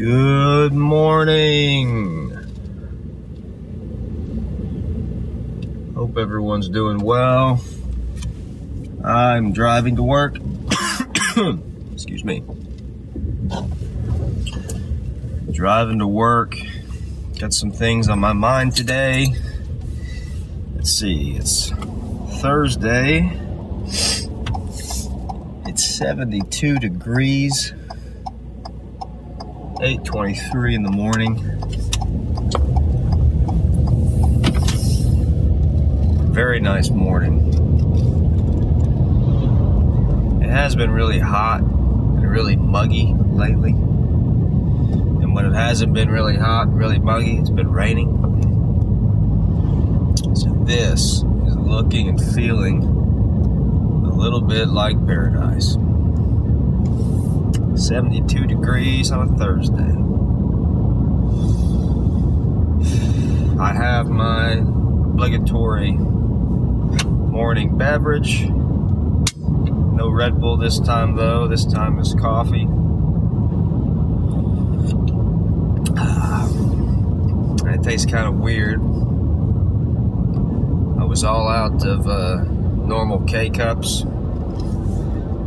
Good morning. Hope everyone's doing well. I'm driving to work. Excuse me. Driving to work. Got some things on my mind today. Let's see. It's Thursday. It's 72 degrees. 8:23 in the morning. Very nice morning. It has been really hot and really muggy lately. And when it hasn't been really hot and really muggy, it's been raining. So this is looking and feeling a little bit like paradise. 72 degrees on a Thursday. I have my obligatory morning beverage. No Red Bull this time though. This time is coffee. It tastes kind of weird. I was all out of normal K-cups.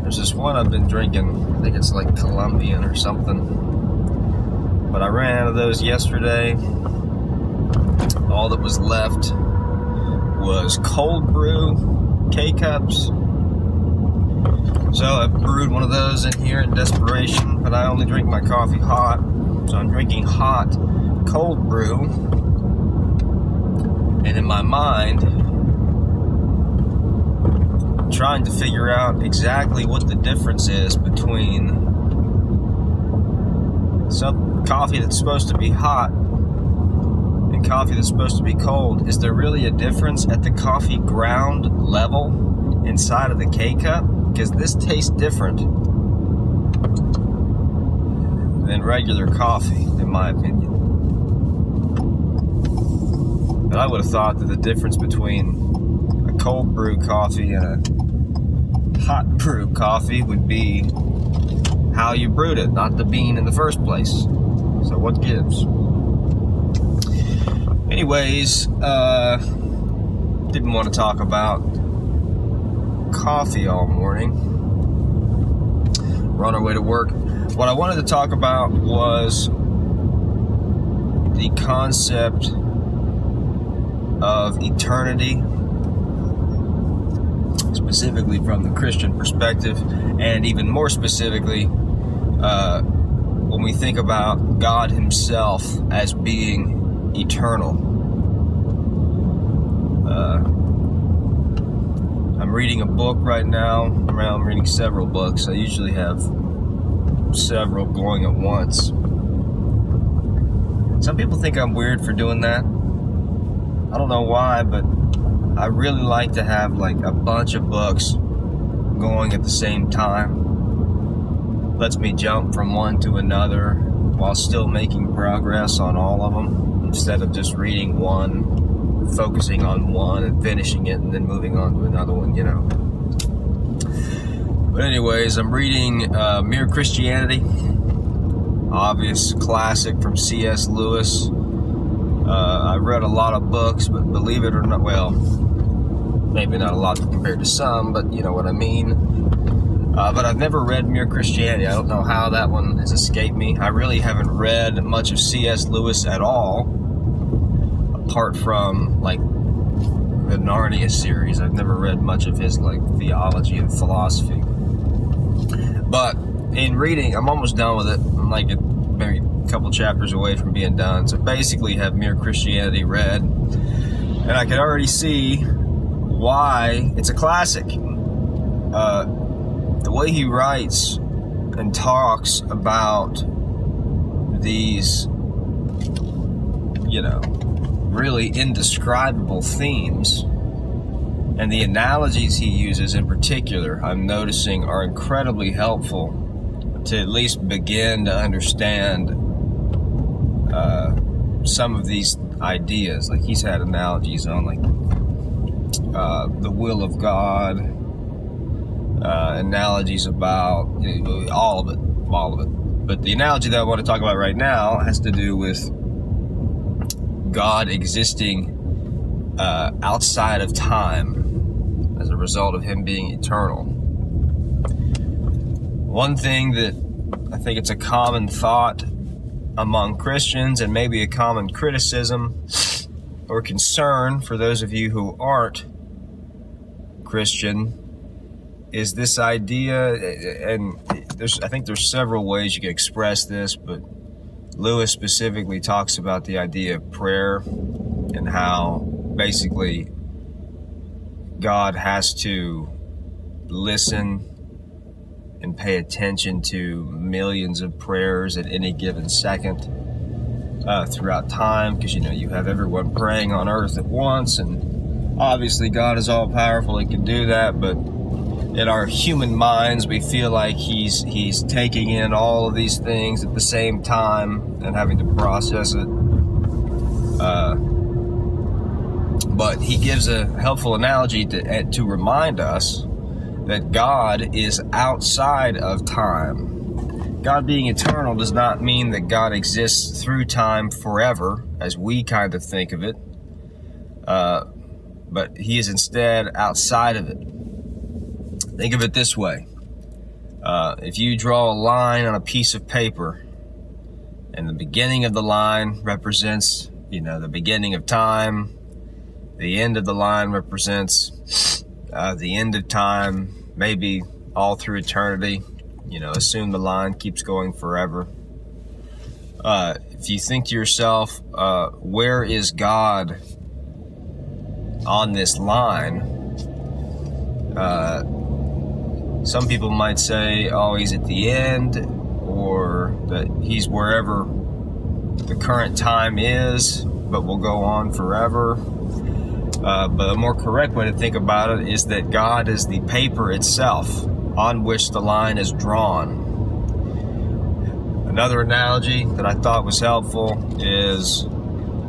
There's this one I've been drinking. I think it's like Colombian or something. But I ran out of those yesterday. All that was left was cold brew K-cups. So I brewed one of those in here in desperation, but I only drink my coffee hot. So I'm drinking hot cold brew. And in my mind, trying to figure out exactly what the difference is between some coffee that's supposed to be hot and coffee that's supposed to be cold. Is there really a difference at the coffee ground level inside of the K-cup? Because this tastes different than regular coffee, in my opinion. But I would have thought that the difference between a cold brew coffee and a hot brew coffee would be how you brewed it, not the bean in the first place. So what gives? Anyways, didn't want to talk about coffee all morning. We're on our way to work. What I wanted to talk about was the concept of eternity, specifically from the Christian perspective, and even more specifically, when we think about God Himself as being eternal. I'm reading a book right now. I'm reading several books. I usually have several going at once. Some people think I'm weird for doing that. I don't know why, but I really like to have like a bunch of books going at the same time. Lets me jump from one to another while still making progress on all of them, instead of just reading one, focusing on one and finishing it and then moving on to another one, you know. But anyways, I'm reading Mere Christianity, obvious classic from C.S. Lewis. I've read a lot of books, but believe it or not, well, maybe not a lot compared to some, but you know what I mean. But I've never read Mere Christianity. I don't know how that one has escaped me. I really haven't read much of C.S. Lewis at all, apart from like the Narnia series. I've never read much of his like theology and philosophy. But in reading, I'm almost done with it. I'm like maybe a couple chapters away from being done. So basically have Mere Christianity read, and I could already see why it's a classic. The way he writes and talks about these, you know, really indescribable themes, and the analogies he uses in particular, I'm noticing, are incredibly helpful to at least begin to understand some of these ideas. Like he's had analogies on like the will of God, analogies about all of it, But the analogy that I want to talk about right now has to do with God existing outside of time as a result of him being eternal. One thing that I think it's a common thought among Christians, and maybe a common criticism or concern for those of you who aren't Christian, is this idea, and I think there's several ways you can express this, but Lewis specifically talks about the idea of prayer and how basically God has to listen and pay attention to millions of prayers at any given second throughout time, because you have everyone praying on earth at once, and obviously God is all powerful and can do that, but in our human minds we feel like he's taking in all of these things at the same time and having to process it. But he gives a helpful analogy to remind us that God is outside of time. God being eternal does not mean that God exists through time forever, as we kind of think of it, but he is instead outside of it. Think of it this way. If you draw a line on a piece of paper, and the beginning of the line represents, the beginning of time, the end of the line represents the end of time, maybe all through eternity. Assume the line keeps going forever. If you think to yourself, where is God on this line? Some people might say, oh, he's at the end, or that he's wherever the current time is, but will go on forever. But a more correct way to think about it is that God is the paper itself on which the line is drawn. Another analogy that I thought was helpful is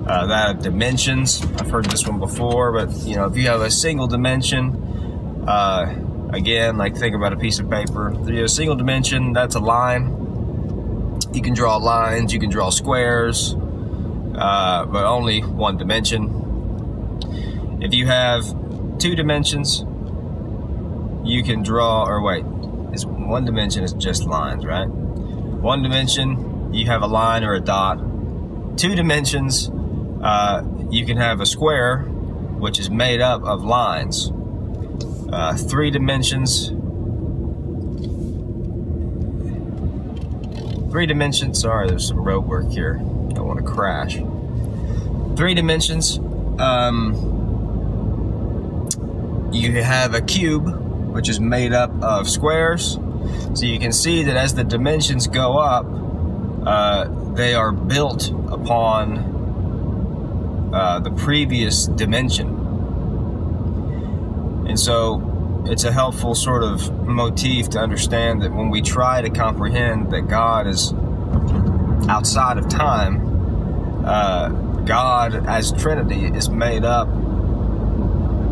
that of dimensions. I've heard this one before, but if you have a single dimension, again, like think about a piece of paper. A single dimension, that's a line. You can draw lines, you can draw squares, but only one dimension. If you have two dimensions, you can draw, is one dimension is just lines, right? One dimension, you have a line or a dot. Two dimensions, you can have a square, which is made up of lines. Three dimensions, sorry, there's some road work here. Don't want to crash. 3 dimensions, you have a cube, which is made up of squares. So you can see that as the dimensions go up, they are built upon the previous dimension. And so it's a helpful sort of motif to understand that when we try to comprehend that God is outside of time, God as Trinity is made up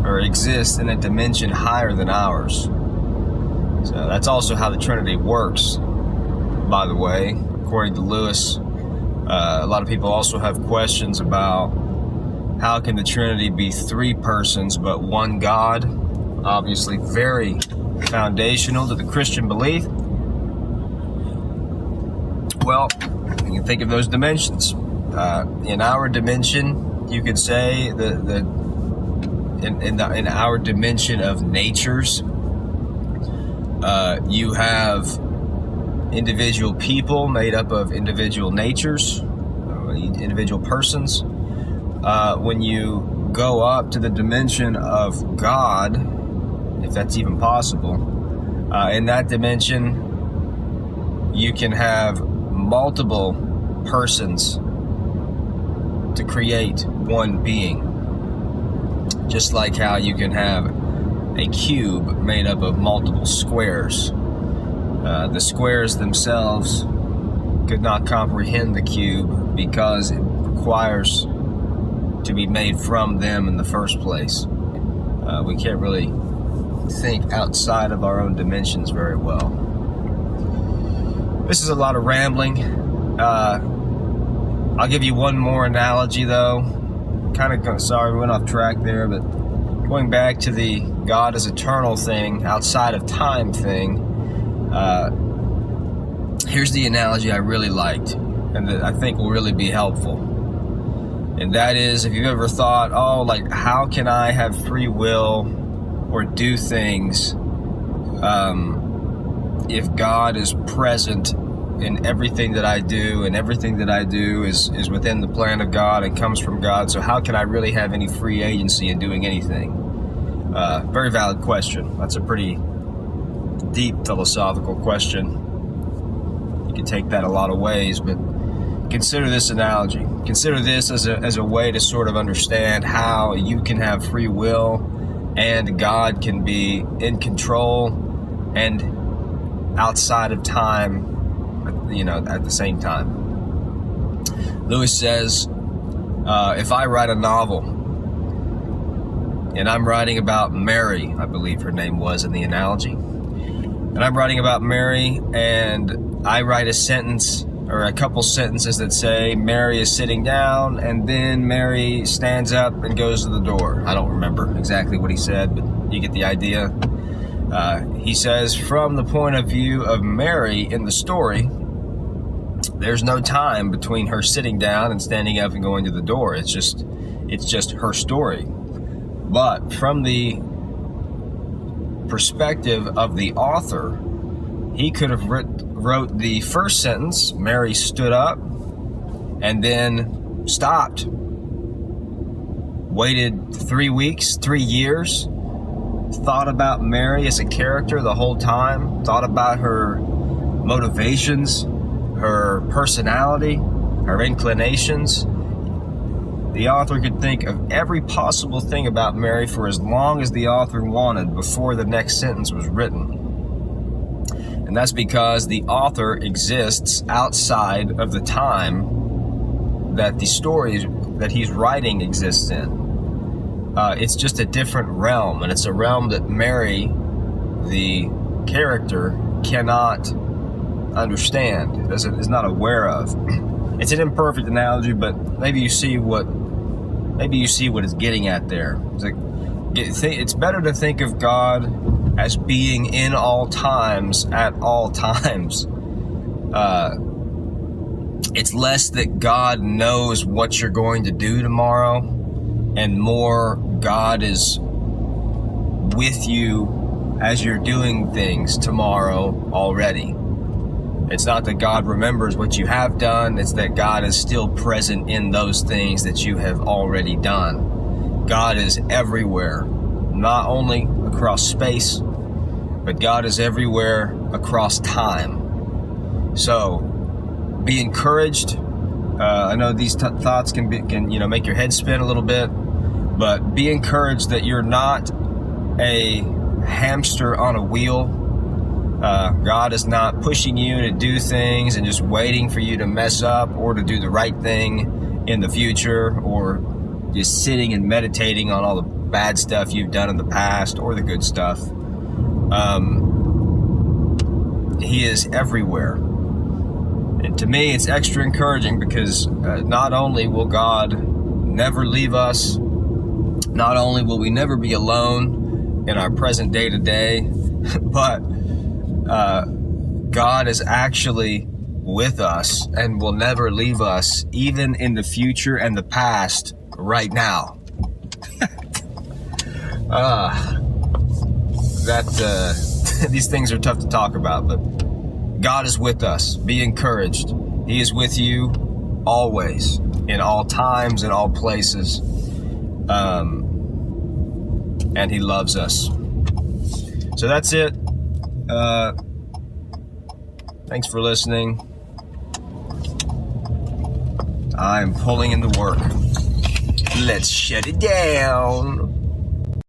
or exists in a dimension higher than ours. So that's also how the Trinity works, by the way. According to Lewis, a lot of people also have questions about how can the Trinity be 3 persons but one God? Obviously very foundational to the Christian belief. Well, you can think of those dimensions. In our dimension, you could say in our dimension of natures, you have individual people made up of individual natures, individual persons. When you go up to the dimension of God, if that's even possible, in that dimension, you can have multiple persons to create one being. Just like how you can have a cube made up of multiple squares. The squares themselves could not comprehend the cube because it requires to be made from them in the first place. We can't really think outside of our own dimensions very well. This is a lot of rambling. I'll give you one more analogy, though. Sorry, we went off track there, but going back to the God is eternal thing, outside of time thing, here's the analogy I really liked, and that I think will really be helpful. And that is, if you've ever thought, how can I have free will or do things if God is present in everything that I do, and everything that I do is within the plan of God and comes from God, so how can I really have any free agency in doing anything? Very valid question. That's a pretty deep philosophical question. You can take that a lot of ways, but consider this analogy. Consider this as a way to sort of understand how you can have free will and God can be in control and outside of time, at the same time. Lewis says, if I write a novel, and I'm writing about Mary, I believe her name was in the analogy, and I'm writing about Mary, and I write a sentence or a couple sentences that say Mary is sitting down, and then Mary stands up and goes to the door. I don't remember exactly what he said, but you get the idea. He says, from the point of view of Mary in the story, there's no time between her sitting down and standing up and going to the door. It's just her story. But from the perspective of the author, he could have wrote the first sentence, Mary stood up, and then stopped. Waited 3 weeks, 3 years, thought about Mary as a character the whole time, thought about her motivations, her personality, her inclinations. The author could think of every possible thing about Mary for as long as the author wanted before the next sentence was written. And that's because the author exists outside of the time that the story that he's writing exists in. It's just a different realm, and it's a realm that Mary, the character, cannot understand, is not aware of. It's an imperfect analogy, but maybe you see what it's getting at there. It's better to think of God as being in all times at all times. It's less that God knows what you're going to do tomorrow, and more God is with you as you're doing things tomorrow already. It's not that God remembers what you have done, it's that God is still present in those things that you have already done. God is everywhere, not only across space, but God is everywhere across time. So, be encouraged. I know these thoughts can make your head spin a little bit, but be encouraged that you're not a hamster on a wheel. God is not pushing you to do things and just waiting for you to mess up or to do the right thing in the future, or just sitting and meditating on all the bad stuff you've done in the past or the good stuff. He is everywhere. And to me, it's extra encouraging because not only will God never leave us, not only will we never be alone in our present day-to-day, but God is actually with us and will never leave us, even in the future and the past right now. These things are tough to talk about, but God is with us. Be encouraged. He is with you always, in all times, in all places. And He loves us. So that's it. Thanks for listening. I'm pulling in the work. Let's shut it down.